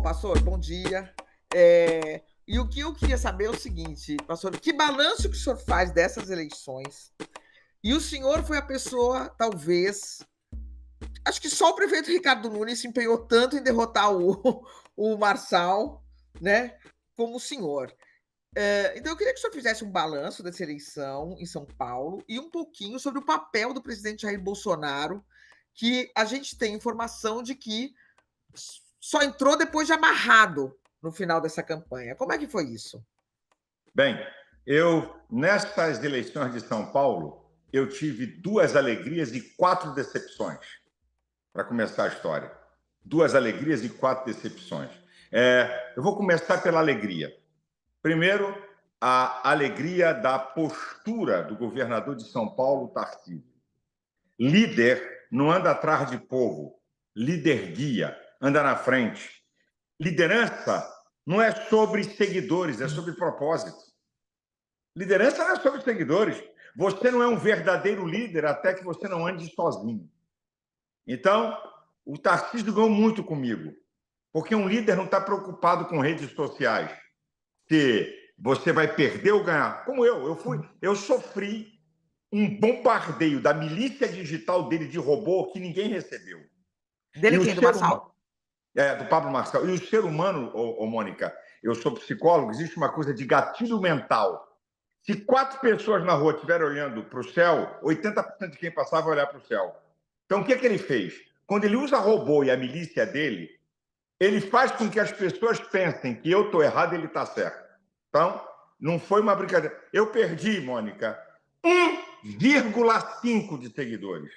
pastor, bom dia. E o que eu queria saber é o seguinte, pastor, que balanço que o senhor faz dessas eleições? E o senhor foi a pessoa, talvez, acho que só o prefeito Ricardo Nunes se empenhou tanto em derrotar o Marçal, né, como o senhor. Então eu queria que o senhor fizesse um balanço dessa eleição em São Paulo e um pouquinho sobre o papel do presidente Jair Bolsonaro, que a gente tem informação de que só entrou depois de amarrado no final dessa campanha. Como é que foi isso? Bem, nessas eleições de São Paulo, eu tive 2 alegrias e 4 decepções, para começar a história. 2 alegrias e 4 decepções. Eu vou começar pela alegria. Primeiro, a alegria da postura do governador de São Paulo, Tarcísio. Líder não anda atrás de povo, líder guia, anda na frente. Liderança não é sobre seguidores, é sobre propósito. Liderança não é sobre seguidores. Você não é um verdadeiro líder até que você não ande sozinho. Então, o Tarcísio ganhou muito comigo, porque um líder não está preocupado com redes sociais. Se você vai perder ou ganhar. Como eu sofri um bombardeio da milícia digital dele de robô que ninguém recebeu. Dele quem? Do Marçal? Do Pablo Marçal. E o ser humano, Mônica, eu sou psicólogo, existe uma coisa de gatilho mental. Se 4 pessoas na rua estiverem olhando para o céu, 80% de quem passar vai olhar para o céu. Então, o que ele fez? Quando ele usa robô e a milícia dele, ele faz com que as pessoas pensem que eu estou errado e ele está certo. Então, não foi uma brincadeira. Eu perdi, Mônica, 1,5 de seguidores.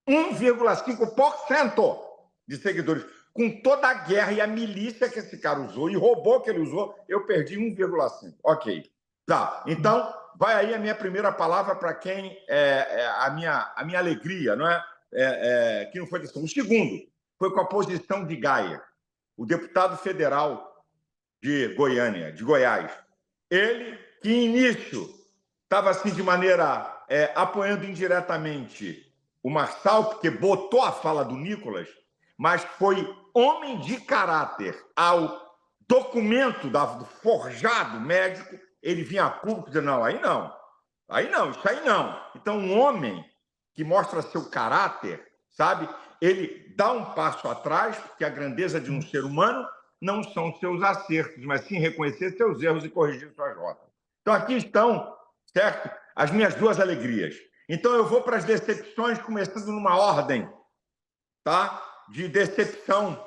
1,5% de seguidores. Com toda a guerra e a milícia que esse cara usou e robô que ele usou, eu perdi 1,5. Ok. Tá, então vai aí a minha primeira palavra para quem a minha alegria, não é? Que não foi decisão. O segundo foi com a posição de Gaia, o deputado federal de Goiânia, de Goiás. Ele, que início estava assim de maneira apoiando indiretamente o Marçal, porque botou a fala do Nicolas, mas foi homem de caráter ao documento do forjado médico. Ele vinha a público e dizia, não, isso aí não. Então, um homem que mostra seu caráter, sabe? Ele dá um passo atrás, porque a grandeza de um ser humano não são seus acertos, mas sim reconhecer seus erros e corrigir suas rotas. Então, aqui estão, certo? As minhas 2 alegrias. Então, eu vou para as decepções, começando numa ordem, tá? De decepção,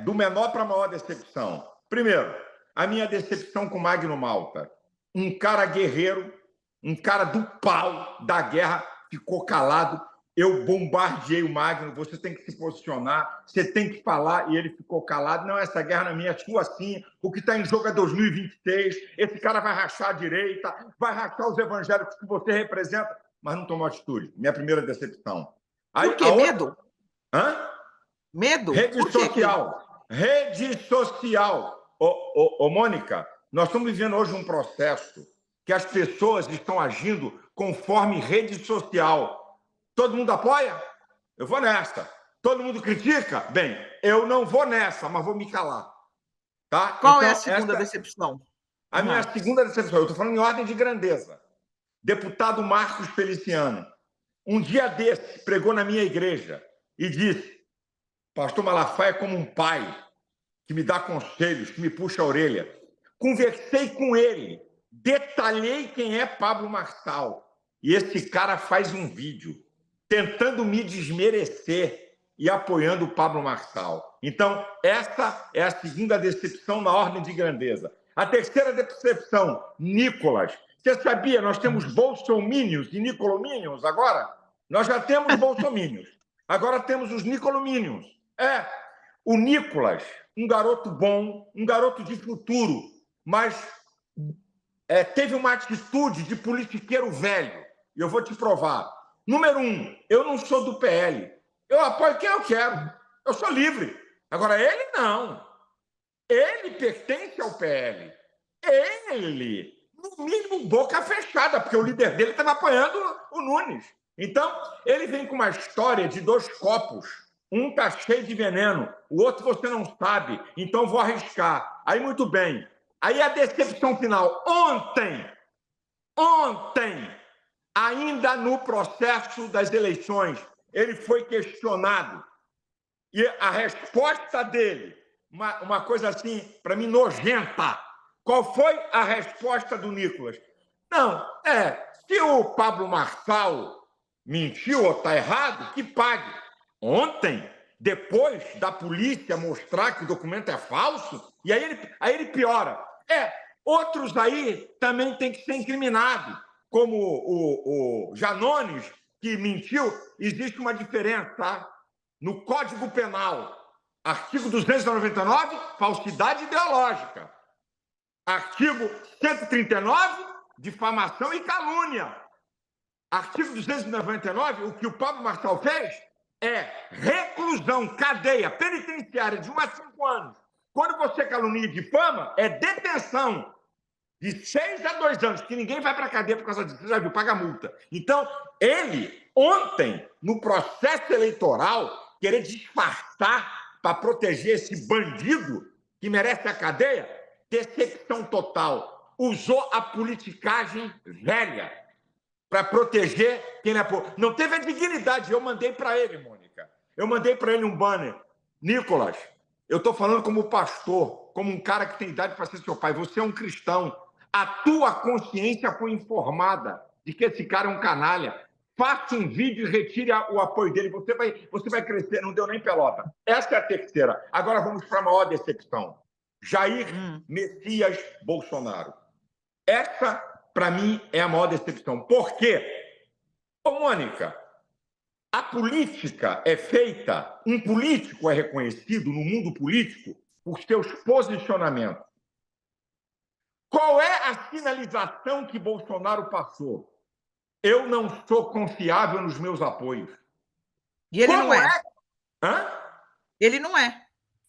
do menor para a maior decepção. Primeiro, a minha decepção com Magno Malta. Um cara guerreiro, um cara do pau da guerra, ficou calado. Eu bombardeei o Magno, você tem que se posicionar, você tem que falar, e ele ficou calado. Não, essa guerra não é minha, é sua sim. O que está em jogo é 2026. Esse cara vai rachar a direita, vai rachar os evangélicos que você representa, mas não tomou atitude. Minha primeira decepção. Por quê? Medo? Hã? Medo? Rede social. Rede social. Mônica, nós estamos vivendo hoje um processo que as pessoas estão agindo conforme rede social. Todo mundo apoia? Eu vou nessa. Todo mundo critica? Bem, eu não vou nessa, mas vou me calar. Tá? Qual é a segunda decepção? A minha segunda decepção, eu estou falando em ordem de grandeza. Deputado Marcos Feliciano, um dia desse, pregou na minha igreja e disse, Pastor Malafaia é como um pai que me dá conselhos, que me puxa a orelha. Conversei com ele, detalhei quem é Pablo Marçal. E esse cara faz um vídeo tentando me desmerecer e apoiando o Pablo Marçal. Então, essa é a segunda decepção na ordem de grandeza. A terceira decepção, Nicolas. Você sabia, nós temos bolsomínios e nicolomínios agora? Nós já temos bolsomínios. Agora temos os nicolomínios. O Nicolas, um garoto bom, um garoto de futuro, mas teve uma atitude de politiqueiro velho. E eu vou te provar. Número 1, eu não sou do PL. Eu apoio quem eu quero. Eu sou livre. Agora, ele não. Ele pertence ao PL. Ele, no mínimo, boca fechada, porque o líder dele estava apoiando o Nunes. Então, ele vem com uma história de 2 copos, Um está cheio de veneno, o outro você não sabe, então vou arriscar. Aí, muito bem. Aí a decepção final. Ontem, ainda no processo das eleições, ele foi questionado. E a resposta dele, uma coisa assim, para mim, nojenta. Qual foi a resposta do Nicolas? Não, se o Pablo Marçal mentiu ou está errado, que pague. Ontem, depois da polícia mostrar que o documento é falso, e aí ele piora. Outros aí também têm que ser incriminados, como o Janones, que mentiu. Existe uma diferença, tá? No Código Penal, artigo 299, falsidade ideológica. Artigo 139, difamação e calúnia. Artigo 299, o que o Pablo Marçal fez é reclusão, cadeia penitenciária de 1 a 5 anos. Quando você calunia e difama, é detenção de 6 a 2 anos, que ninguém vai para a cadeia por causa disso, você já viu, paga multa. Então, ele, ontem, no processo eleitoral, querer disfarçar para proteger esse bandido que merece a cadeia, decepção total. Usou a politicagem velha para proteger quem ele apoia. Não teve a dignidade. Eu mandei para ele, Mônica. Eu mandei para ele um banner. Nicolas, eu estou falando como pastor, como um cara que tem idade para ser seu pai. Você é um cristão. A tua consciência foi informada de que esse cara é um canalha. Faça um vídeo e retire o apoio dele. Você vai crescer. Não deu nem pelota. Essa é a terceira. Agora vamos para a maior decepção. Jair Messias Bolsonaro. Essa, para mim, é a maior decepção. Por quê? Ô, Mônica, a política é feita, um político é reconhecido no mundo político por seus posicionamentos. Qual é a sinalização que Bolsonaro passou? Eu não sou confiável nos meus apoios. E ele não é. Hã? Ele não é.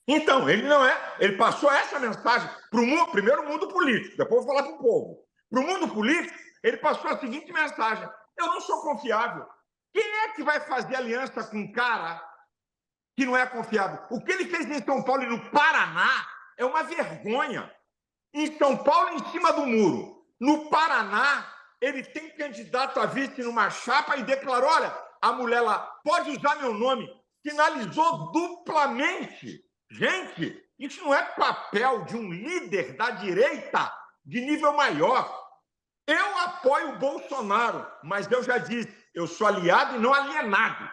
Então, ele não é. Ele passou essa mensagem para o primeiro mundo político, depois eu vou falar para o povo. Para o mundo político, ele passou a seguinte mensagem: eu não sou confiável. Quem é que vai fazer aliança com um cara que não é confiável? O que ele fez em São Paulo e no Paraná é uma vergonha. Em São Paulo, em cima do muro. No Paraná, ele tem candidato a vice numa chapa e declarou: olha, a mulher lá pode usar meu nome. Sinalizou duplamente. Gente, isso não é papel de um líder da direita de nível maior. Eu apoio o Bolsonaro, mas eu já disse, eu sou aliado e não alienado.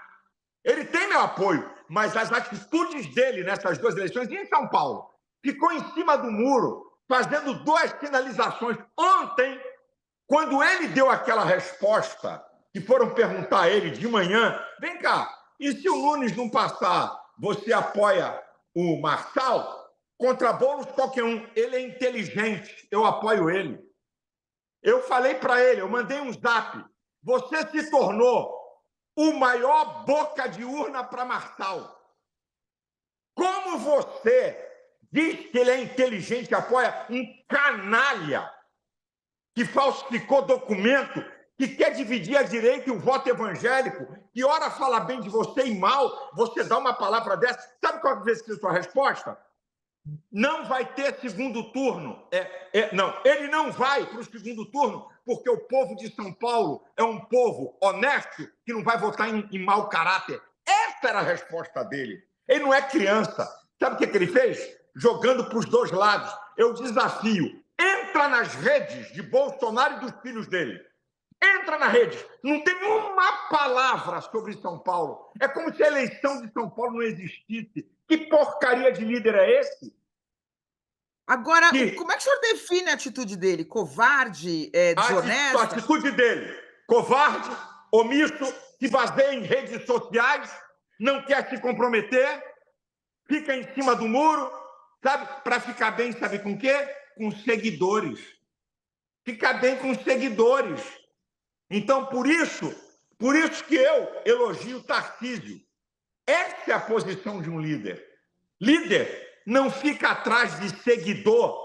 Ele tem meu apoio, mas as atitudes dele nessas duas eleições, e em São Paulo, ficou em cima do muro, fazendo duas sinalizações. Ontem, quando ele deu aquela resposta, que foram perguntar a ele de manhã, vem cá, e se o Nunes não passar, você apoia o Marçal? Contra Boulos, qualquer um. Ele é inteligente, eu apoio ele. Eu falei para ele, eu mandei um zap. Você se tornou o maior boca de urna para Marçal. Como você diz que ele é inteligente e apoia um canalha que falsificou documento, que quer dividir a direita e o voto evangélico, que ora fala bem de você e mal, você dá uma palavra dessa. Sabe qual vai ser a sua resposta? Não vai ter segundo turno. Não, ele não vai para o segundo turno, porque o povo de São Paulo é um povo honesto que não vai votar em mau caráter. Essa era a resposta dele. Ele não é criança. Sabe o que ele fez? Jogando para os dois lados. Eu desafio. Entra nas redes de Bolsonaro e dos filhos dele. Entra na rede. Não tem uma palavra sobre São Paulo. É como se a eleição de São Paulo não existisse. Que porcaria de líder é esse? Agora, como é que o senhor define a atitude dele? Covarde, desonesta? A atitude dele, covarde, omisso, se baseia em redes sociais, não quer se comprometer, fica em cima do muro, sabe? Para ficar bem, sabe com o quê? Com seguidores. Fica bem com seguidores. Então, por isso que eu elogio o Tarcísio. Essa é a posição de um líder. Líder não fica atrás de seguidor.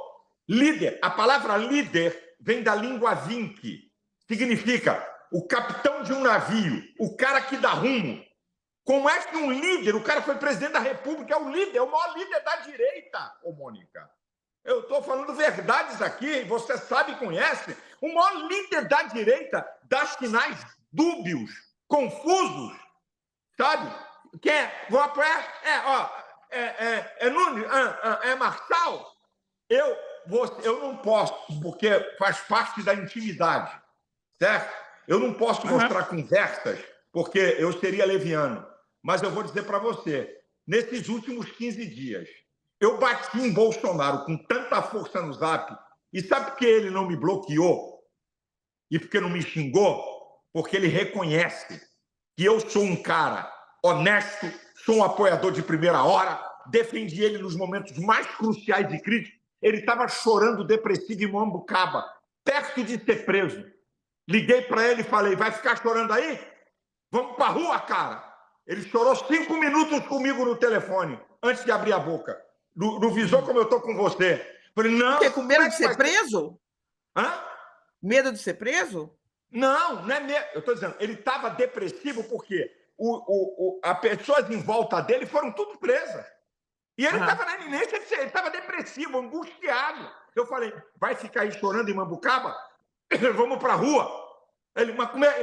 Líder, a palavra líder vem da língua vinque. Significa o capitão de um navio, o cara que dá rumo. Como é que um líder, o cara foi presidente da República, é o líder, é o maior líder da direita, ô Mônica. Eu estou falando verdades aqui, você sabe e conhece. O maior líder da direita dá sinais dúbios, confusos, sabe? Vou apoiar, Nunes, Marçal. Eu não posso, porque faz parte da intimidade, certo? Eu não posso mostrar conversas, porque eu seria leviano. Mas eu vou dizer para você, nesses últimos 15 dias, eu bati em Bolsonaro com tanta força no Zap, e sabe por que ele não me bloqueou? E por que não me xingou? Porque ele reconhece que eu sou um cara honesto, sou um apoiador de primeira hora, defendi ele nos momentos mais cruciais e críticos. Ele estava chorando depressivo em Mambucaba, perto de ser preso. Liguei para ele e falei, vai ficar chorando aí? Vamos para a rua, cara. Ele chorou 5 minutos comigo no telefone, antes de abrir a boca. No visor como eu estou com você. Falei, não... O quê? Com medo de ser preso? Hã? Medo de ser preso? Não é medo. Eu estou dizendo, ele estava depressivo porque as pessoas em volta dele foram tudo presas. E ele estava na iminência de ser, ele estava depressivo, angustiado. Eu falei, vai ficar aí chorando em Mambucaba? Vamos para a rua. Ele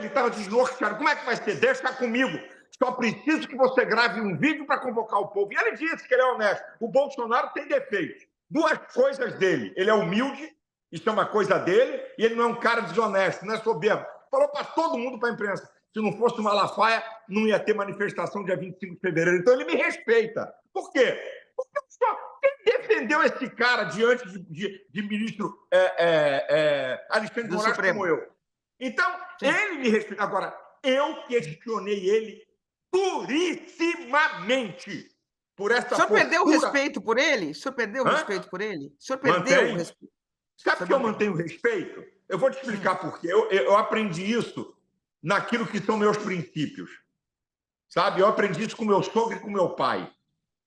estava desnorteado. Como é que vai ser? Deixa comigo. Só preciso que você grave um vídeo para convocar o povo. E ele disse que ele é honesto. O Bolsonaro tem defeitos. 2 coisas dele. Ele é humilde, isso é uma coisa dele, e ele não é um cara desonesto, não é soberbo. Falou para todo mundo, para a imprensa. Se não fosse o Malafaia, não ia ter manifestação dia 25 de fevereiro. Então ele me respeita. Por quê? Porque quem defendeu esse cara diante de ministro Alexandre de Moraes como eu? Então, ele me respeita. Agora, eu questionei ele durissimamente por essa postura. O senhor perdeu o respeito por ele? O senhor perdeu o respeito por ele? O senhor perdeu o respeito? Sabe por que eu mantenho o respeito? Eu vou te explicar por quê. Eu aprendi isso naquilo que são meus princípios. Sabe? Eu aprendi isso com meu sogro e com meu pai.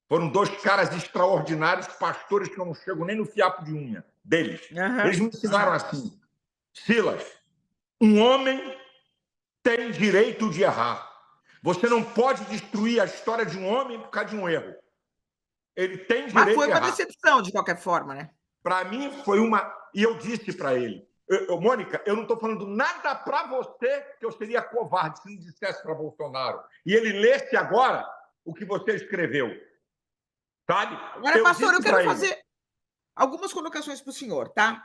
Foram 2 caras extraordinários, pastores que eu não chego nem no fiapo de unha deles. Eles me ensinaram assim. Silas, um homem tem direito de errar. Você não pode destruir a história de um homem por causa de um erro. Ele tem direito de errar. Mas foi uma decepção, de qualquer forma, né? Para mim, foi uma... E eu disse para ele, Mônica, eu não estou falando nada para você que eu seria covarde se não dissesse para Bolsonaro. E ele lesse agora o que você escreveu. Sabe? Agora, pastor, eu quero fazer algumas colocações para o senhor, tá?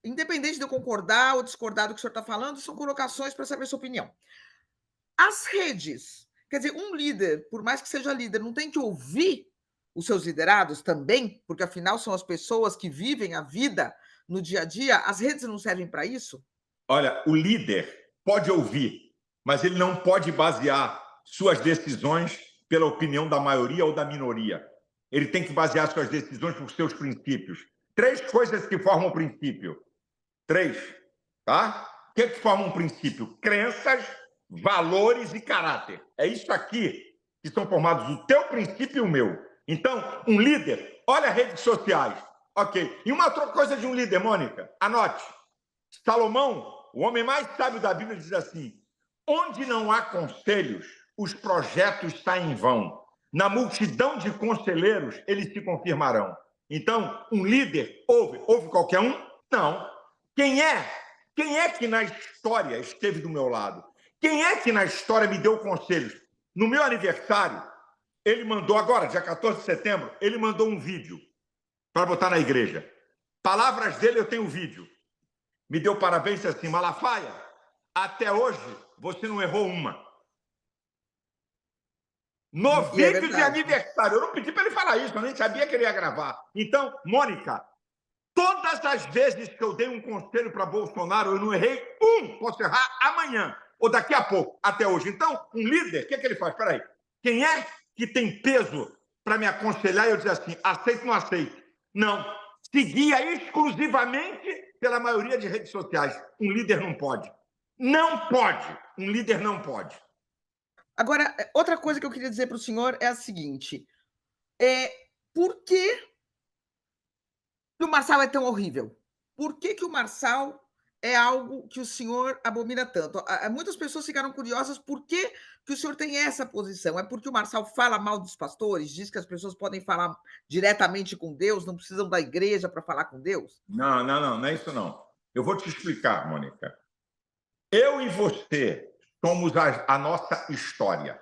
Independente de eu concordar ou discordar do que o senhor está falando, são colocações para saber a sua opinião. As redes, quer dizer, um líder, por mais que seja líder, não tem que ouvir os seus liderados também, porque afinal são as pessoas que vivem a vida no dia a dia. As redes não servem para isso? Olha, o líder pode ouvir, mas ele não pode basear suas decisões pela opinião da maioria ou da minoria. Ele tem que basear suas decisões por seus princípios. 3 coisas que formam princípio. 3, tá? O que forma um princípio? Crenças, valores e caráter. É isso aqui que são formados o teu princípio e o meu. Então, um líder, olha as redes sociais. Ok. E uma outra coisa de um líder, Mônica, anote. Salomão, o homem mais sábio da Bíblia, diz assim: onde não há conselhos, os projetos saem em vão. Na multidão de conselheiros, eles se confirmarão. Então, um líder ouve qualquer um? Não. Quem é que na história esteve do meu lado? Quem é que na história me deu conselhos? No meu aniversário, ele mandou, agora, dia 14 de setembro, ele mandou um vídeo para botar na igreja. Palavras dele, eu tenho o vídeo. Me deu parabéns assim: Malafaia, até hoje você não errou uma. No vídeo de aniversário. Eu não pedi para ele falar isso, eu nem sabia que ele ia gravar. Então, Mônica, todas as vezes que eu dei um conselho para Bolsonaro, eu não errei um. Posso errar amanhã ou daqui a pouco, até hoje. Então, um líder, o que ele faz? Espera aí. Quem é que tem peso para me aconselhar e eu dizer assim, aceito ou não aceito? Não. Seguia exclusivamente pela maioria de redes sociais. Um líder não pode. Não pode. Um líder não pode. Agora, outra coisa que eu queria dizer para o senhor é a seguinte: por que o Marçal é tão horrível? Por que o Marçal é algo que o senhor abomina tanto? Muitas pessoas ficaram curiosas por que o senhor tem essa posição. É porque o Marçal fala mal dos pastores, diz que as pessoas podem falar diretamente com Deus, não precisam da igreja para falar com Deus? Não, não, não, não é isso não. Eu vou te explicar, Mônica. Eu e você somos a nossa história.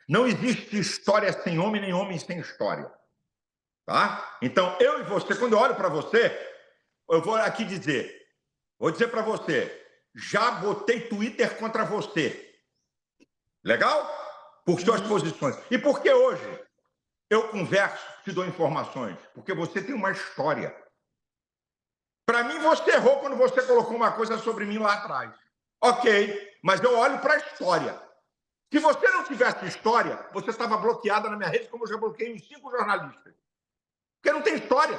Não existe história sem homem, nem homem sem história. Tá? Então, eu e você, quando eu olho para você, eu vou aqui vou dizer para você, já botei Twitter contra você. Legal? Por suas posições. E por que hoje eu converso, te dou informações? Porque você tem uma história. Para mim, você errou quando você colocou uma coisa sobre mim lá atrás. Ok, mas eu olho para a história. Se você não tivesse história, você estava bloqueada na minha rede, como eu já bloqueei uns 5 jornalistas. Porque não tem história.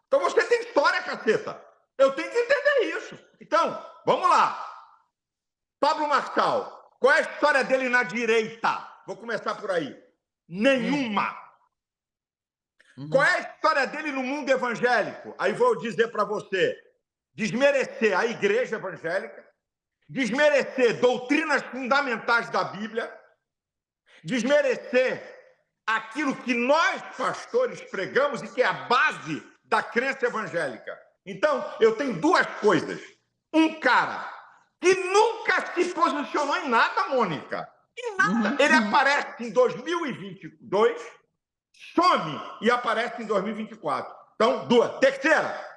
Então você tem história, caceta. Eu tenho que entender isso. Então, vamos lá. Pablo Marçal, qual é a história dele na direita? Vou começar por aí. Nenhuma. Qual é a história dele no mundo evangélico? Aí vou dizer para você: desmerecer a igreja evangélica, desmerecer doutrinas fundamentais da Bíblia, desmerecer aquilo que nós, pastores, pregamos e que é a base da crença evangélica. Então, eu tenho 2 coisas. Um cara que nunca se posicionou em nada, Mônica. Em nada. Ele aparece em 2022, some e aparece em 2024. Então, 2. Terceira,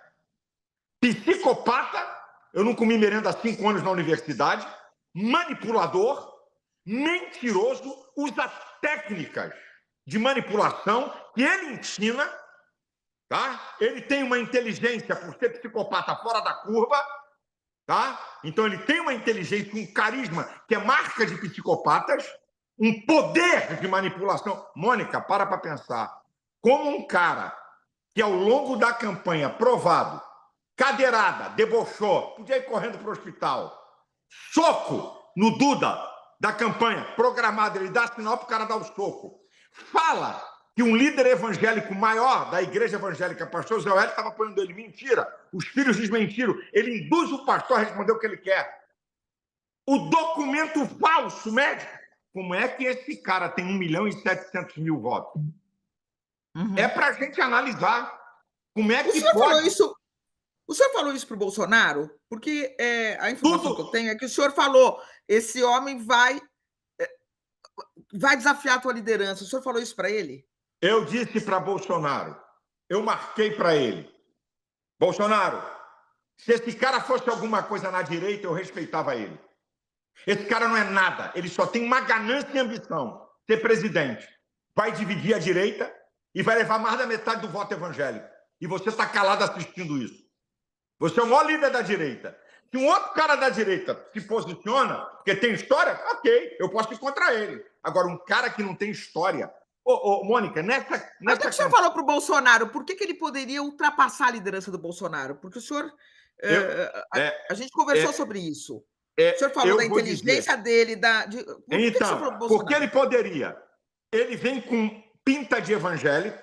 psicopata. Eu não comi merenda há 5 anos na universidade. Manipulador, mentiroso, usa técnicas de manipulação que ele ensina, tá? Ele tem uma inteligência por ser psicopata fora da curva, tá? Então ele tem uma inteligência, um carisma que é marca de psicopatas, um poder de manipulação. Mônica, para pensar. Como um cara que ao longo da campanha provado, cadeirada, debochou, podia ir correndo para o hospital, soco no Duda da campanha programada, ele dá sinal para o cara dar o soco. Fala que um líder evangélico maior da igreja evangélica, pastor Zé Hélio, estava apoiando ele. Mentira. Os filhos desmentiram. Ele induz o pastor a responder o que ele quer. O documento falso, médico. Como é que esse cara tem 1.700.000 votos? É para a gente analisar. Como é que pode... O senhor falou isso para o Bolsonaro? Porque a informação que eu tenho é que o senhor falou, esse homem vai desafiar a tua liderança. O senhor falou isso para ele? Eu disse para Bolsonaro, eu marquei para ele. Bolsonaro, se esse cara fosse alguma coisa na direita, eu respeitava ele. Esse cara não é nada, ele só tem uma ganância e ambição, ser presidente. Vai dividir a direita e vai levar mais da metade do voto evangélico. E você está calado assistindo isso. Você é o maior líder da direita. Se um outro cara da direita se posiciona, porque tem história, ok, eu posso ir contra ele. Agora, um cara que não tem história... Mônica, Mas o que o senhor falou para o Bolsonaro? Por que ele poderia ultrapassar a liderança do Bolsonaro? Porque o senhor... a gente conversou sobre isso. O senhor falou da inteligência dele, Então, porque ele poderia. Ele vem com pinta de evangélico,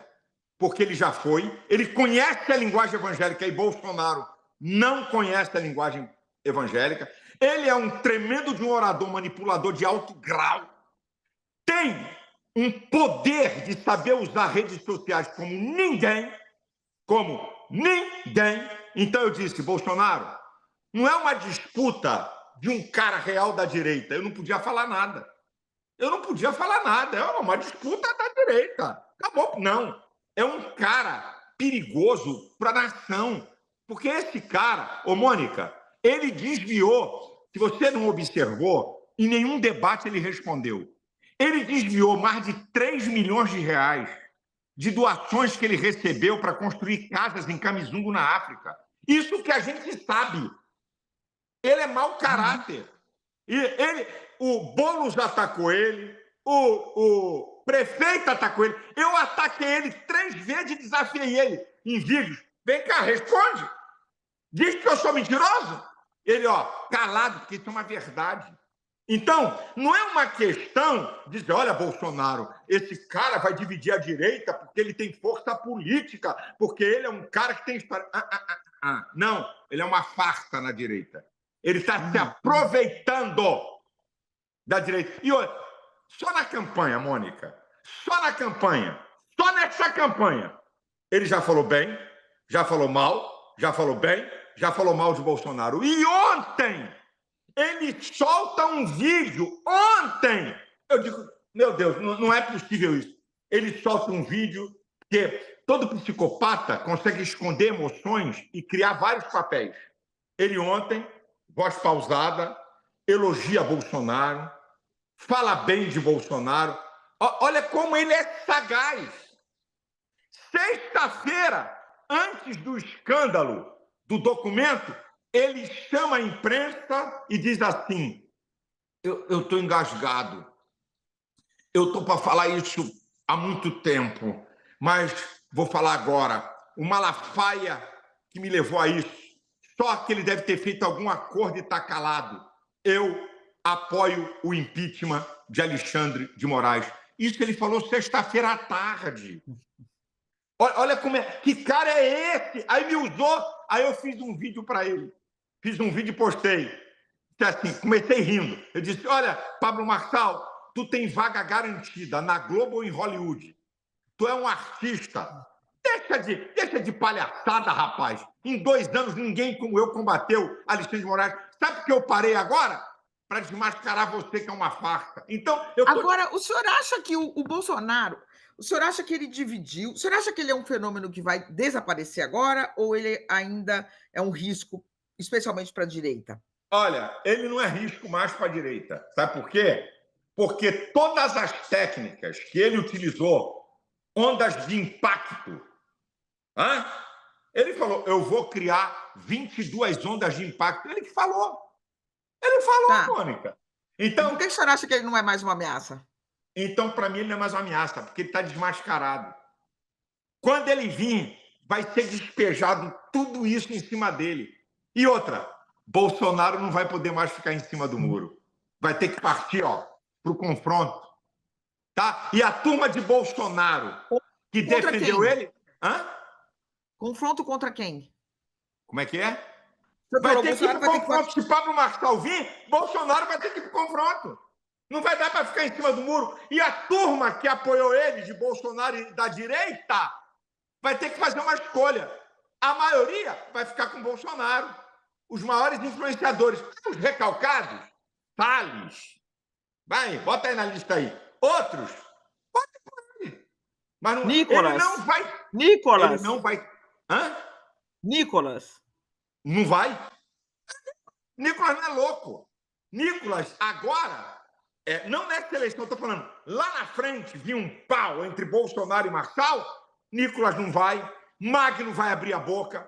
porque ele já foi. Ele conhece a linguagem evangélica e Bolsonaro não conhece a linguagem evangélica. Ele é um tremendo de um orador manipulador de alto grau. Tem um poder de saber usar redes sociais como ninguém. Como ninguém. Então eu disse, Bolsonaro, não é uma disputa de um cara real da direita. Eu não podia falar nada. É uma disputa da direita. Acabou. Não. É um cara perigoso para a nação. Porque esse cara, Mônica, ele desviou, se você não observou, em nenhum debate ele respondeu. Ele desviou mais de 3 milhões de reais de doações que ele recebeu para construir casas em Camisungo, na África. Isso que a gente sabe. Ele é mau caráter. O Boulos atacou ele, o prefeito atacou ele. Eu ataquei ele 3 vezes e desafiei ele em vídeos. Vem cá, responde. Diz que eu sou mentiroso. Ele, calado, porque isso é uma verdade. Então, não é uma questão de dizer, olha, Bolsonaro, esse cara vai dividir a direita porque ele tem força política, porque ele é um cara que tem história. Não, ele é uma farsa na direita. Ele está se aproveitando da direita. E olha, só na campanha, Mônica, só na campanha, só nessa campanha, ele já falou bem, já falou mal, já falou bem, já falou mal de Bolsonaro. E ontem, ele solta um vídeo, ontem, eu digo, meu Deus, não é possível isso. Ele solta um vídeo que todo psicopata consegue esconder emoções e criar vários papéis. Ele ontem, voz pausada, elogia Bolsonaro, fala bem de Bolsonaro. Olha como ele é sagaz. Sexta-feira, antes do escândalo do documento, ele chama a imprensa e diz assim: eu estou engasgado, eu estou para falar isso há muito tempo, mas vou falar agora. O Malafaia que me levou a isso, só que ele deve ter feito algum acordo e está calado. Eu apoio o impeachment de Alexandre de Moraes. Isso ele falou sexta-feira à tarde. Olha como é. Que cara é esse? Aí me usou, aí eu fiz um vídeo para ele. Fiz um vídeo e postei. Assim, comecei rindo. Eu disse: olha, Pablo Marçal, tu tem vaga garantida na Globo ou em Hollywood. Tu é um artista. Deixa de palhaçada, rapaz. Em 2 anos, ninguém como eu combateu Alexandre de Moraes. Sabe por que eu parei agora? Para desmascarar você, que é uma farsa. Então, Agora, o senhor acha que o Bolsonaro, o senhor acha que ele dividiu? O senhor acha que ele é um fenômeno que vai desaparecer agora ou ele ainda é um risco, especialmente para a direita? Olha, ele não é risco mais para a direita. Sabe por quê? Porque todas as técnicas que ele utilizou, ondas de impacto, ele falou: eu vou criar 22 ondas de impacto. Ele que falou. Ele falou, Tá. Mônica. Então, por que o senhor acha que ele não é mais uma ameaça? Então, para mim, ele não é mais uma ameaça, porque ele está desmascarado. Quando ele vir, vai ser despejado tudo isso em cima dele. E outra, Bolsonaro não vai poder mais ficar em cima do muro. Vai ter que partir para o confronto. Tá? E a turma de Bolsonaro, que Contra defendeu quem? ele... Confronto contra quem? Como é que é? Vai ter que ir para o confronto. Se Pablo Marçal vir, Bolsonaro vai ter que ir para o confronto. Não vai dar para ficar em cima do muro. E a turma que apoiou ele, de Bolsonaro e da direita, vai ter que fazer uma escolha. A maioria vai ficar com Bolsonaro. Os maiores influenciadores. Os recalcados, Salles. Vai, bota aí na lista aí. Outros, bota por ele. Mas não, Nicolas. Ele não vai... Nicolas. Ele não vai... Nicolas. Não vai? Nicolas não é louco. Nicolas, agora... não nessa eleição, eu estou falando, lá na frente vinha um pau entre Bolsonaro e Marçal, Nicolas não vai, Magno vai abrir a boca,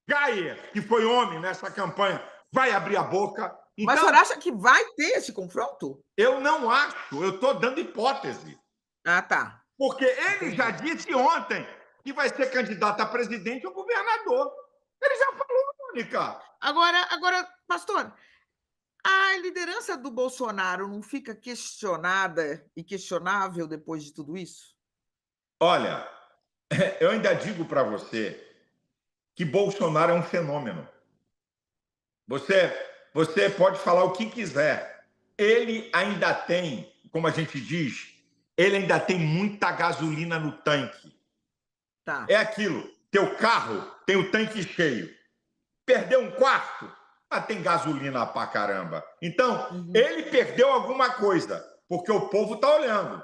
Gayer, que foi homem nessa campanha, vai abrir a boca. Então, mas o senhor acha que vai ter esse confronto? Eu não acho, eu estou dando hipótese. Ah, tá. Porque ele já disse ontem que vai ser candidato a presidente ou governador. Ele já falou, Mônica. Agora, pastor, a liderança do Bolsonaro não fica questionada e questionável depois de tudo isso? Olha, eu ainda digo para você que Bolsonaro é um fenômeno. Você pode falar o que quiser. Ele ainda tem, como a gente diz, ele ainda tem muita gasolina no tanque. Tá. É aquilo, teu carro tem o tanque cheio. Perdeu um quarto, mas tem gasolina pra caramba. Então, ele perdeu alguma coisa, porque o povo está olhando.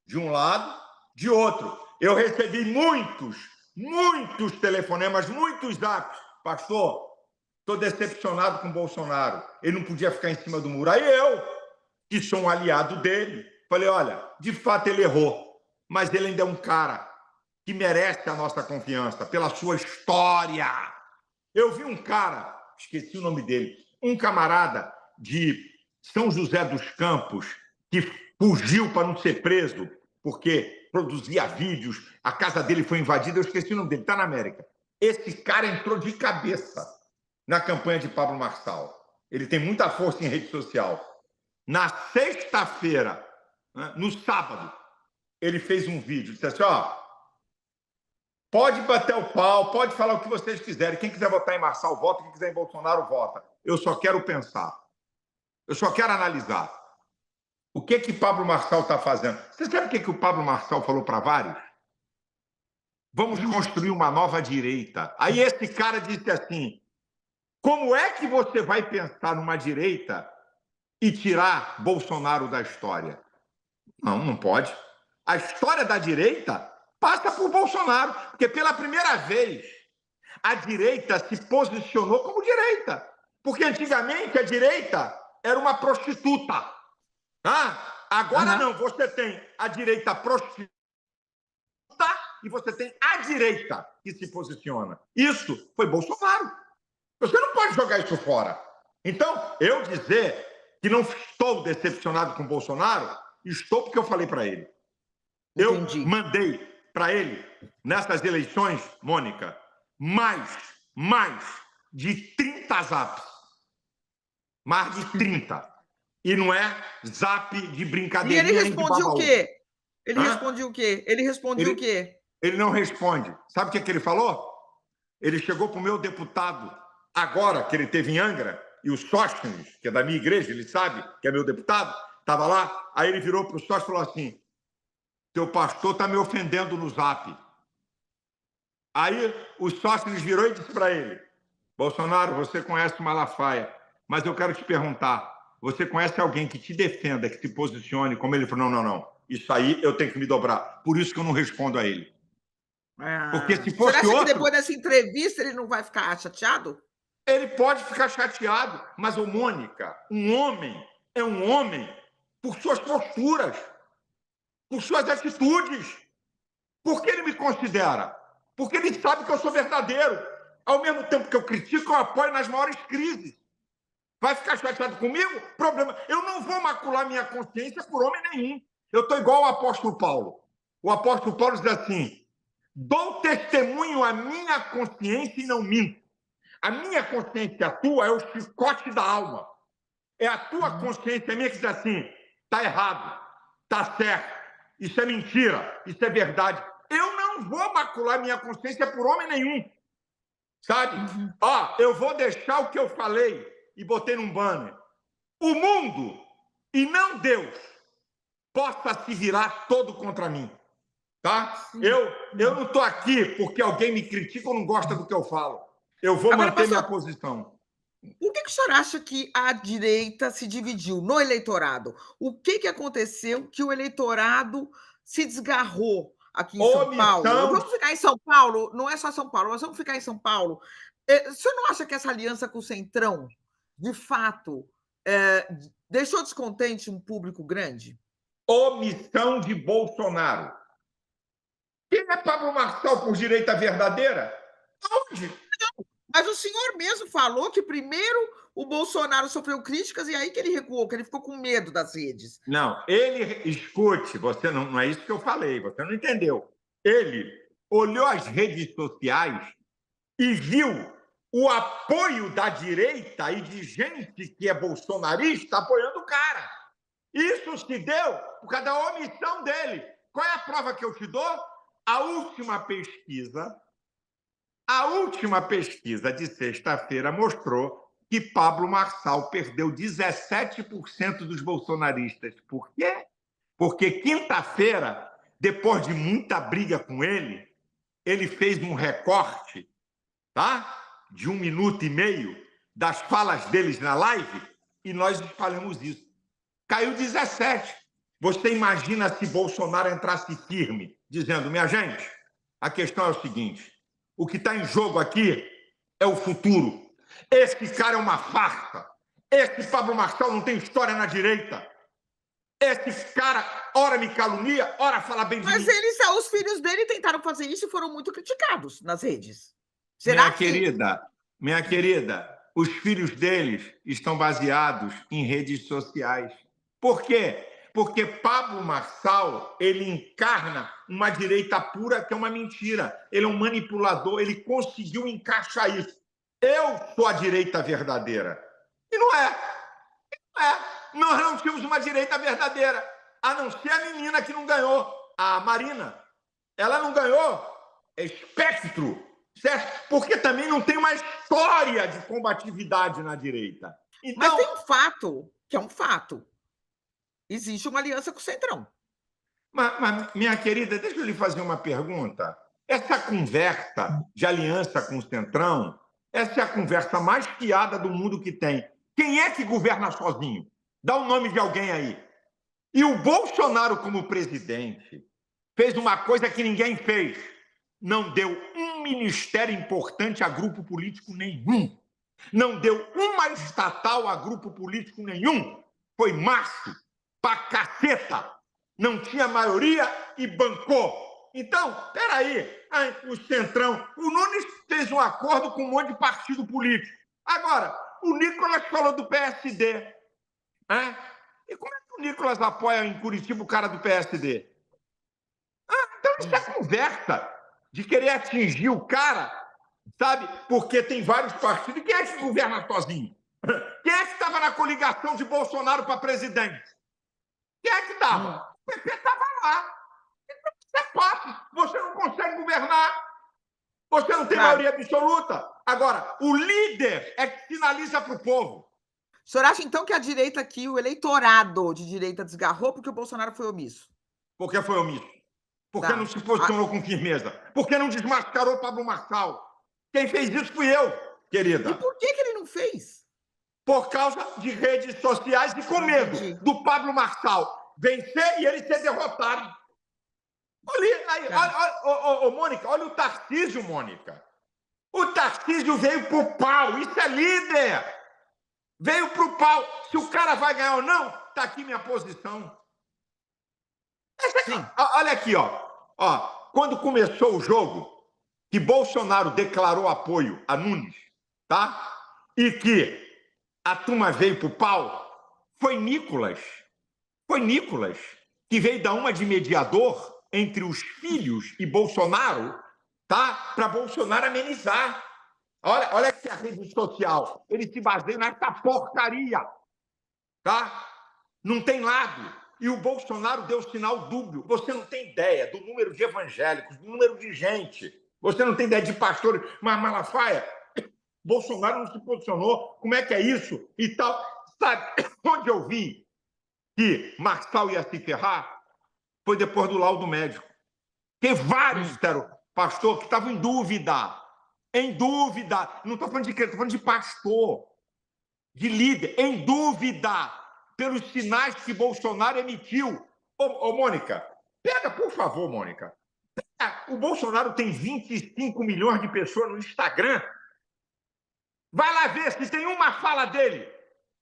De um lado, de outro. Eu recebi muitos telefonemas, muitos zaps. Pastor, estou decepcionado com o Bolsonaro. Ele não podia ficar em cima do muro. Aí eu, que sou um aliado dele, falei, olha, de fato ele errou, mas ele ainda é um cara que merece a nossa confiança pela sua história. Eu vi um cara, esqueci o nome dele, um camarada de São José dos Campos que fugiu para não ser preso porque produzia vídeos, a casa dele foi invadida, eu esqueci o nome dele, está na América. Esse cara entrou de cabeça na campanha de Pablo Marçal. Ele tem muita força em rede social. Na sexta-feira, no sábado, ele fez um vídeo, disse assim, Pode bater o pau, pode falar o que vocês quiserem. Quem quiser votar em Marçal, vota. Quem quiser em Bolsonaro, vota. Eu só quero pensar. Eu só quero analisar. O que Pablo Marçal está fazendo? Você sabe o que o Pablo Marçal falou para vários? Vamos construir uma nova direita. Aí esse cara disse assim, como é que você vai pensar numa direita e tirar Bolsonaro da história? Não, não pode. A história da direita passa por Bolsonaro, porque pela primeira vez a direita se posicionou como direita. Porque antigamente a direita era uma prostituta. Agora não, você tem a direita prostituta e você tem a direita que se posiciona. Isso foi Bolsonaro. Você não pode jogar isso fora. Então, eu dizer que não estou decepcionado com Bolsonaro, estou porque eu falei para ele. Entendi. Eu mandei para ele, nessas eleições, Mônica, mais de 30 zaps. Mais de 30. E não é zap de E brincadeirinha. ele respondia o quê? Ele Hã? respondia o quê? Ele respondia o quê? Ele não responde. Sabe o que ele falou? Ele chegou para o meu deputado, agora que ele teve em Angra, e o Sóstenes, que é da minha igreja, ele sabe que é meu deputado, estava lá, aí ele virou para o Sóstenes e falou assim, teu pastor está me ofendendo no zap. Aí o Sóstenes virou e disse para ele, Bolsonaro, você conhece o Malafaia, mas eu quero te perguntar, você conhece alguém que te defenda, que te posicione, como ele falou, não, isso aí eu tenho que me dobrar, por isso que eu não respondo a ele. Porque se fosse Você acha outro, que depois dessa entrevista ele não vai ficar chateado? Ele pode ficar chateado, mas, ô Mônica, um homem é um homem por suas posturas, por suas atitudes. Por que ele me considera? Porque ele sabe que eu sou verdadeiro. Ao mesmo tempo que eu critico, eu apoio nas maiores crises. Vai ficar chateado comigo? Problema. Eu não vou macular minha consciência por homem nenhum. Eu estou igual ao apóstolo Paulo. O apóstolo Paulo diz assim, dou testemunho à minha consciência e não minto. A minha consciência e a tua é o chicote da alma. É a tua consciência minha que diz assim, tá errado, tá certo, isso é mentira, isso é verdade. Eu não vou macular minha consciência por homem nenhum, sabe? Eu vou deixar o que eu falei e botei num banner. O mundo, e não Deus, possa se virar todo contra mim, tá? Eu não estou aqui porque alguém me critica ou não gosta do que eu falo. Eu vou Agora, manter minha pastor, posição. por que o senhor acha que a direita se dividiu no eleitorado? O que aconteceu que o eleitorado se desgarrou aqui em São Paulo? Omissão. Vamos ficar em São Paulo, não é só São Paulo, mas vamos ficar em São Paulo. O senhor não acha que essa aliança com o Centrão, de fato, deixou descontente um público grande? Omissão de Bolsonaro. Quem é Pablo Marçal por direita verdadeira? Onde? Mas o senhor mesmo falou que primeiro o Bolsonaro sofreu críticas e aí que ele recuou, que ele ficou com medo das redes. Não, ele, escute, você não é isso que eu falei, você não entendeu. Ele olhou as redes sociais e viu o apoio da direita e de gente que é bolsonarista apoiando o cara. Isso se deu por causa da omissão dele. Qual é a prova que eu te dou? A última pesquisa de sexta-feira mostrou que Pablo Marçal perdeu 17% dos bolsonaristas. Por quê? Porque quinta-feira, depois de muita briga com ele fez um recorte, tá? De 1 minuto e meio das falas deles na live e nós espalhamos isso. Caiu 17. Você imagina se Bolsonaro entrasse firme, dizendo, minha gente, a questão é o seguinte, o que está em jogo aqui é o futuro. Esse cara é uma farsa. Esse Pablo Marçal não tem história na direita. Esse cara, ora me calunia, ora fala bem de Mas mim. os filhos dele tentaram fazer isso e foram muito criticados nas redes. Será Minha querida, os filhos deles estão baseados em redes sociais. Por quê? Porque Pablo Marçal, ele encarna uma direita pura que é uma mentira. Ele é um manipulador, ele conseguiu encaixar isso. Eu sou a direita verdadeira. E não é. Nós não tínhamos uma direita verdadeira, a não ser a menina que não ganhou, a Marina. Ela não ganhou espectro, certo? Porque também não tem uma história de combatividade na direita. Mas Então, tem um fato, que é um fato. Existe uma aliança com o Centrão. mas, minha querida, deixa eu lhe fazer uma pergunta. Essa conversa de aliança com o Centrão, essa é a conversa mais fiada do mundo que tem. Quem é que governa sozinho? Dá o nome de alguém aí. E o Bolsonaro, como presidente, fez uma coisa que ninguém fez. Não deu um ministério importante a grupo político nenhum. Não deu uma estatal a grupo político nenhum. Foi macho, pra caceta. Não tinha maioria e bancou. Então, peraí, o Centrão, o Nunes fez um acordo com um monte de partido político. Agora, o Nicolas falou do PSD. E como é que o Nicolas apoia em Curitiba o cara do PSD? Então, isso é conversa de querer atingir o cara, sabe? Porque tem vários partidos. Quem é que governa sozinho? Quem é que estava na coligação de Bolsonaro para presidente? Quem é que estava? O PP estava lá. Então, isso é fácil. Você não consegue governar. Você não tem Claro. maioria absoluta. Agora, o líder é que sinaliza para o povo. O senhor acha, então, que a direita aqui, o eleitorado de direita desgarrou porque o Bolsonaro foi omisso? Porque foi omisso. Porque não Tá. se posicionou com firmeza. Porque não desmascarou Pablo Marçal. Quem fez isso fui eu, E querida. por que ele não fez? Por causa de redes sociais e com medo Entendi. do Pablo Marçal vencer e ele ser derrotado. Olha aí, Tá. olha, Mônica, olha o Tarcísio, Mônica. O Tarcísio veio pro pau, isso é líder. Veio pro pau. Se o cara vai ganhar ou não, tá aqui minha posição. Sim. Olha aqui, ó. Quando começou o jogo, que Bolsonaro declarou apoio a Nunes, tá? E que a turma veio pro pau, foi Nicolas que veio dar uma de mediador entre os filhos e Bolsonaro, tá? Para Bolsonaro amenizar. Olha aqui a rede social. Ele se baseia nessa porcaria, tá? Não tem lado. E o Bolsonaro deu sinal dúbio. Você não tem ideia do número de evangélicos, do número de gente. Você não tem ideia de pastores. Mas Malafaia, Bolsonaro não se posicionou. Como é que é isso? E tal. Sabe onde eu vi que Marçal ia se ferrar? Foi depois do laudo médico. Tem vários, pastor, que estavam em dúvida. Em dúvida. Não estou falando de crente, estou falando de pastor, de líder. Em dúvida pelos sinais que Bolsonaro emitiu. Ô, Mônica, pega, por favor, Mônica. O Bolsonaro tem 25 milhões de pessoas no Instagram. Vai lá ver se tem uma fala dele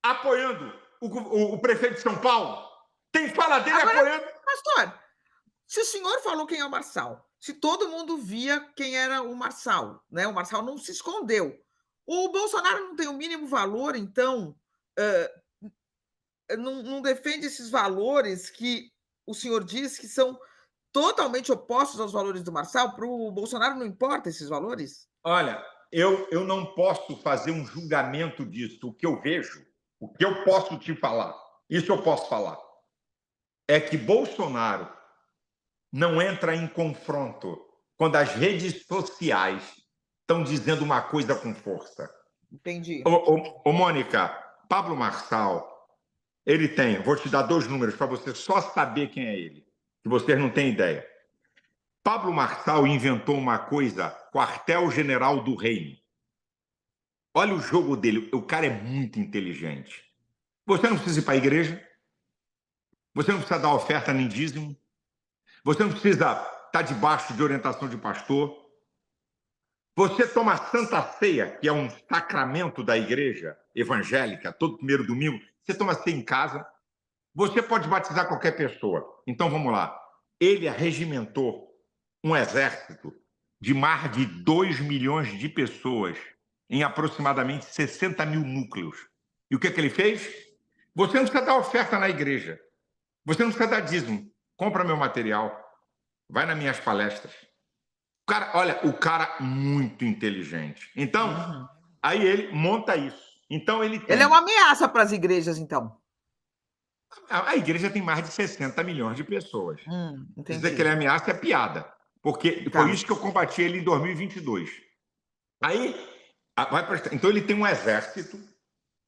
apoiando o prefeito de São Paulo. Tem fala dele Agora, apoiando. pastor, se o senhor falou quem é o Marçal, se todo mundo via quem era o Marçal, né? O Marçal não se escondeu. O Bolsonaro não tem o mínimo valor, então, não defende esses valores que o senhor diz que são totalmente opostos aos valores do Marçal? Para o Bolsonaro não importa esses valores? Olha, eu não posso fazer um julgamento disso. O que eu vejo, o que eu posso te falar, isso eu posso falar, é que Bolsonaro não entra em confronto quando as redes sociais estão dizendo uma coisa com força. Entendi. Ô, Mônica, Pablo Marçal, ele tem, vou te dar 2 números para você só saber quem é ele, que vocês não têm ideia. Pablo Marçal inventou uma coisa, quartel-general do reino. Olha o jogo dele, o cara é muito inteligente. Você não precisa ir para a igreja, você não precisa dar oferta nem dízimo, você não precisa estar debaixo de orientação de pastor. Você toma a Santa Ceia, que é um sacramento da igreja evangélica, todo primeiro domingo, você toma ceia em casa. Você pode batizar qualquer pessoa. Então vamos lá. Ele arregimentou um exército de mais de 2 milhões de pessoas em aproximadamente 60 mil núcleos. E o que ele fez? Você não precisa dar oferta na igreja. Você não precisa dar dízimo. Compra meu material. Vai nas minhas palestras. O cara muito inteligente. Então, aí ele monta isso. Então ele tem... Ele é uma ameaça para as igrejas, então. A igreja tem mais de 60 milhões de pessoes. Dizer que Entendi. ele é ameaça é piada. porque Tá. foi isso que eu combati ele em 2022. Aí, então ele tem um exército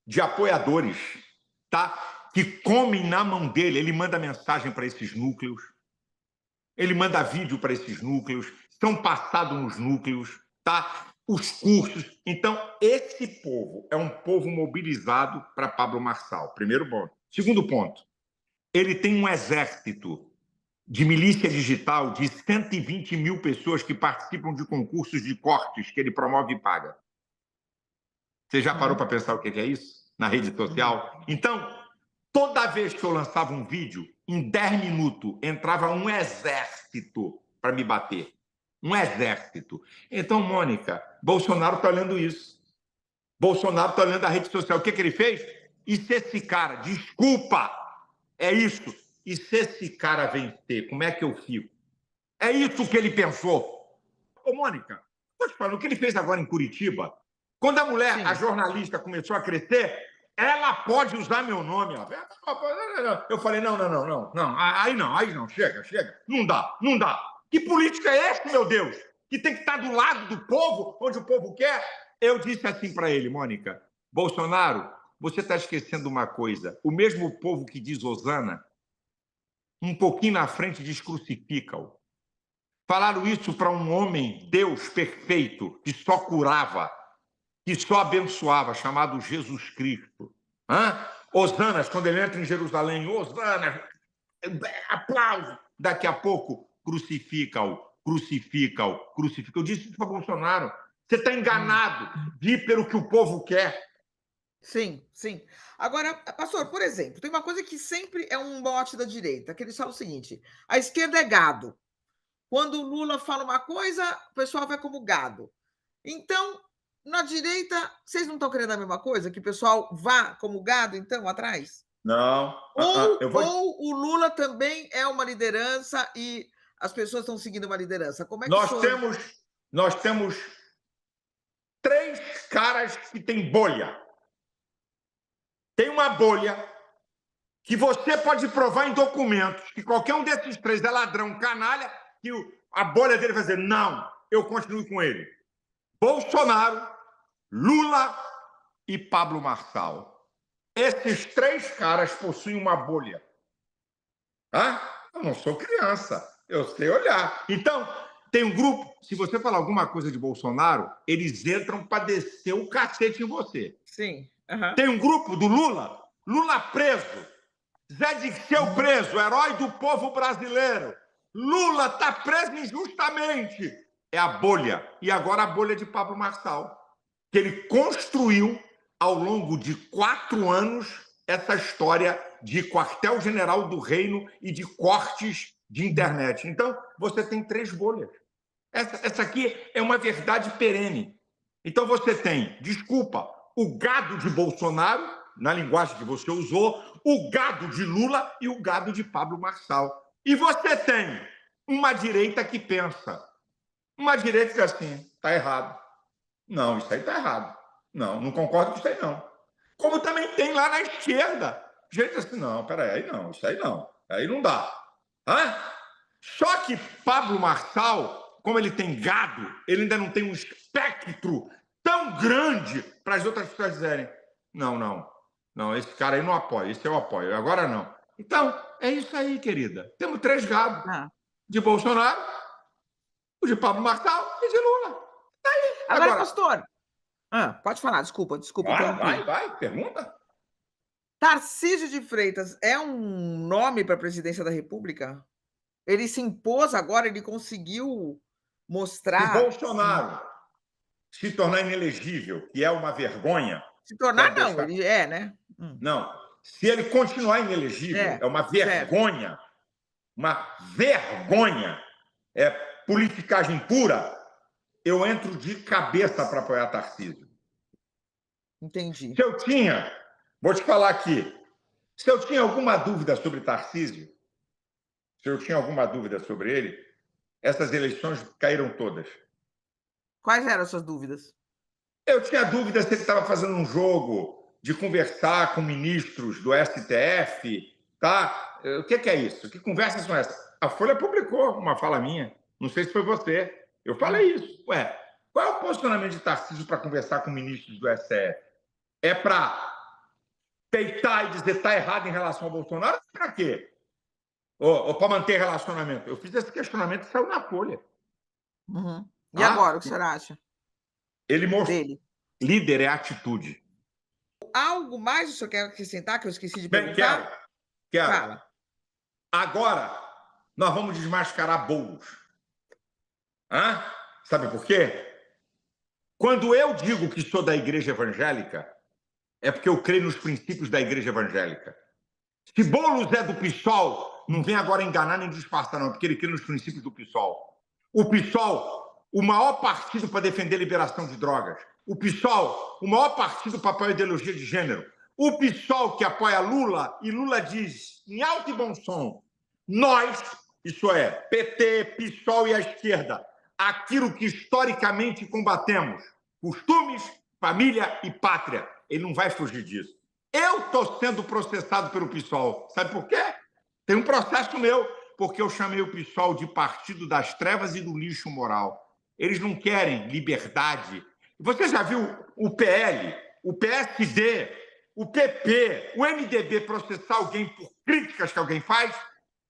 de apoiadores, tá? Que comem na mão dele. Ele manda mensagem para esses núcleos, ele manda vídeo para esses núcleos, são passados nos núcleos, tá? Os cursos. Então, esse povo é um povo mobilizado para Pablo Marçal. Primeiro ponto. Segundo ponto, ele tem um exército de milícia digital de 120 mil pessoas que participam de concursos de cortes que ele promove e paga. Você já parou para pensar o que é isso? Na rede social? Então, toda vez que eu lançava um vídeo, em 10 minutos entrava um exército para me bater. Um exército. Então, Mônica, Bolsonaro está olhando isso. Bolsonaro está olhando a rede social. O que ele fez? E se esse cara, desculpa, é isso. E se esse cara vencer, como é que eu fico? É isso que ele pensou. Ô, Mônica, estou te falando, o que ele fez agora em Curitiba, quando a mulher, Sim. a jornalista, começou a crescer, ela pode usar meu nome. Eu falei, não. Aí não, chega. Não dá. Que política é essa, meu Deus? Que tem que estar do lado do povo, onde o povo quer? Eu disse assim para ele, Mônica, Bolsonaro, você está esquecendo uma coisa. O mesmo povo que diz Osana, um pouquinho na frente diz crucifica-o. Falaram isso para um homem, Deus perfeito, que só curava, que só abençoava, chamado Jesus Cristo. Osanas, quando ele entra em Jerusalém, Osanas, aplauso. Daqui a pouco, crucifica-o. Eu disse isso para Bolsonaro. Você está enganado de ir pelo que o povo quer. Sim. Agora, pastor, por exemplo, tem uma coisa que sempre é um mote da direita, que eles falam o seguinte: a esquerda é gado. Quando o Lula fala uma coisa, o pessoal vai como gado. Então, na direita, vocês não estão querendo a mesma coisa? Que o pessoal vá como gado, então, atrás? Não. Eu vou... Ou o Lula também é uma liderança e as pessoas estão seguindo uma liderança? Como é que o senhor... Nós temos 3 caras que têm bolha. Tem uma bolha que você pode provar em documentos que qualquer um desses 3 é ladrão, canalha, que a bolha dele vai dizer, não, eu continuo com ele. Bolsonaro, Lula e Pablo Marçal. Esses 3 caras possuem uma bolha. Eu não sou criança, eu sei olhar. Então, tem um grupo, se você falar alguma coisa de Bolsonaro, eles entram para descer o cacete em você. Sim. Tem um grupo do Lula preso, Zé Dirceu preso, herói do povo brasileiro. Lula está preso injustamente. É a bolha. E agora a bolha de Pablo Marçal, que ele construiu ao longo de 4 anos essa história de quartel-general do reino e de cortes de internet. Então, você tem 3 bolhas. Essa aqui é uma verdade perene. Então, você tem, desculpa, o gado de Bolsonaro, na linguagem que você usou, o gado de Lula e o gado de Pablo Marçal. E você tem uma direita que pensa. Uma direita que diz assim, está errado. Não, isso aí está errado. Não concordo com isso aí, não. Como também tem lá na esquerda. Gente assim, não, peraí, não, isso aí não. Aí não dá. Só que Pablo Marçal, como ele tem gado, ele ainda não tem um espectro tão grande para as outras pessoas dizerem, não, esse cara aí não apoia, esse eu apoio, agora não. Então, é isso aí, querida. Temos 3 gados. De Bolsonaro, o de Pablo Marçal e de Lula. Agora, pastor... pode falar, desculpa. Vai, pergunta. Tarcísio de Freitas é um nome para a presidência da República? Ele se impôs agora, ele conseguiu Se mostrar... Bolsonaro se tornar inelegível, que é uma vergonha... Se tornar, não, ele é, né? Não, se ele continuar inelegível, é uma vergonha. Certo. Uma vergonha. É politicagem pura. Eu entro de cabeça para apoiar Tarcísio. Entendi. Vou te falar aqui, se eu tinha alguma dúvida sobre Tarcísio, se eu tinha alguma dúvida sobre ele, essas eleições caíram todas. Quais eram as suas dúvidas? Eu tinha dúvida se ele estava fazendo um jogo de conversar com ministros do STF, tá? O que é isso? Que conversas são essas? A Folha publicou uma fala minha. Não sei se foi você. Eu falei isso. Ué, qual é o posicionamento de Tarcísio para conversar com ministros do STF? É para peitar e dizer está errado em relação ao Bolsonaro? Para quê? Ou para manter relacionamento? Eu fiz esse questionamento e saiu na Folha. Uhum. E Ah, agora, o que o senhor acha ele mostrou. dele? Líder é atitude. Algo mais o senhor quer acrescentar que eu esqueci de Bem, perguntar? quero. Fala. Agora, nós vamos desmascarar Boulos. Hã? Sabe por quê? Quando eu digo que sou da igreja evangélica, é porque eu creio nos princípios da igreja evangélica. Se Boulos é do PSOL, não vem agora enganar nem disfarçar, não, porque ele crê nos princípios do PSOL. O PSOL, o maior partido para defender a liberação de drogas. O PSOL, o maior partido para apoiar a ideologia de gênero. O PSOL que apoia Lula, e Lula diz, em alto e bom som, nós, isso é, PT, PSOL e a esquerda, aquilo que historicamente combatemos, costumes, família e pátria. Ele não vai fugir disso. Eu estou sendo processado pelo PSOL. Sabe por quê? Tem um processo meu, porque eu chamei o PSOL de partido das trevas e do lixo moral. Eles não querem liberdade. Você já viu o PL, o PSD, o PP, o MDB processar alguém por críticas que alguém faz?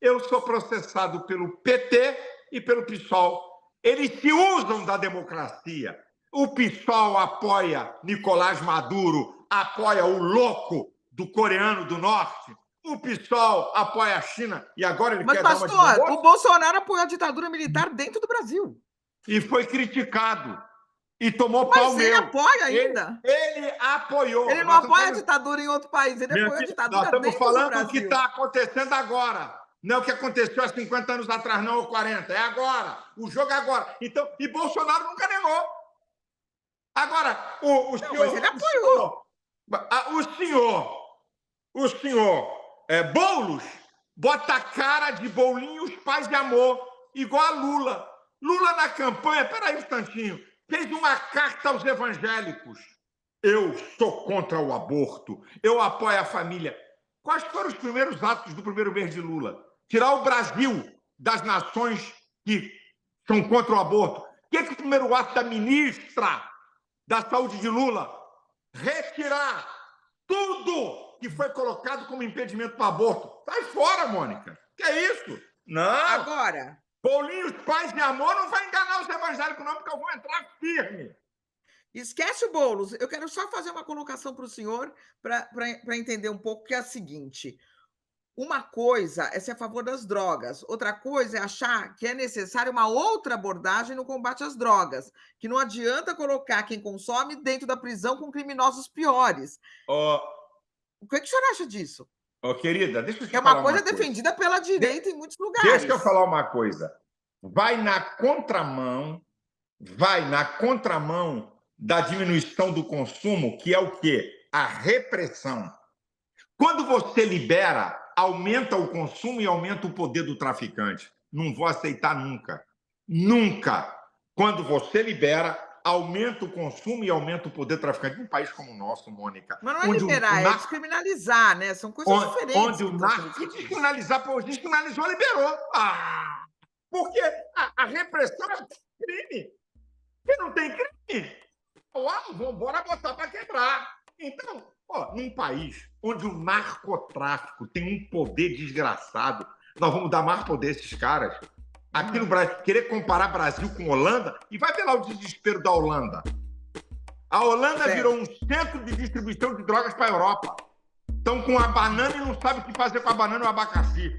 Eu sou processado pelo PT e pelo PSOL. Eles se usam da democracia. O PSOL apoia Nicolás Maduro, apoia o louco do coreano do norte. O PSOL apoia a China e agora ele Mas, quer dar uma de pastor, o bom Bolsonaro apoiou a ditadura militar dentro do Brasil. e foi criticado e tomou pau Mas ele meu. apoia ainda. Ele apoiou. Ele não Nós estamos apoia a falando, ditadura em outro país, ele apoia a nós ditadura estamos dentro do falando o que Brasil. está acontecendo agora. Não é o que aconteceu há 50 anos atrás, não, ou 40. É agora. O jogo é agora. Então, e Bolsonaro nunca negou. Agora, o senhor. Mas ele apoiou. O senhor Boulos bota a cara de Bolinhos Paz de Amor, igual a Lula. Lula na campanha, peraí um instantinho, fez uma carta aos evangélicos. Eu sou contra o aborto, eu apoio a família. Quais foram os primeiros atos do primeiro mês de Lula? Tirar o Brasil das nações que são contra o aborto. O que é o primeiro ato da ministra da Saúde de Lula? Retirar tudo que foi colocado como impedimento para o aborto. Sai fora, Mônica. Que é isso? Não. Agora. Bolinhos, Paz e Amor não vai enganar os evangélicos, não, porque eu vou entrar firme. Esquece o Boulos. Eu quero só fazer uma colocação para o senhor para entender um pouco, que é a seguinte. Uma coisa é ser a favor das drogas, outra coisa é achar que é necessária uma outra abordagem no combate às drogas, que não adianta colocar quem consome dentro da prisão com criminosos piores. O que o senhor acha disso? Querida, deixa eu te É falar uma coisa coisa. defendida pela direita em muitos lugares. Deixa eu falar uma coisa. Vai na contramão da diminuição do consumo, que é o quê? A repressão. Quando você libera, aumenta o consumo e aumenta o poder do traficante. Não vou aceitar nunca. Nunca. Quando você libera, aumenta o consumo e aumenta o poder do traficante. Num país como o nosso, Mônica. Mas não é liberar, é descriminalizar, né? São coisas diferentes. Onde o narco... E descriminalizar, pô, descriminalizou, liberou. Porque a repressão é crime. Se não tem crime, vamos embora botar para quebrar. Então, num país onde o narcotráfico tem um poder desgraçado, nós vamos dar mais poder a esses caras. Aqui no Brasil, querer comparar Brasil com Holanda, e vai ver lá o desespero da Holanda. A Holanda virou um centro de distribuição de drogas para a Europa. Estão com a banana e não sabem o que fazer com a banana e o abacaxi.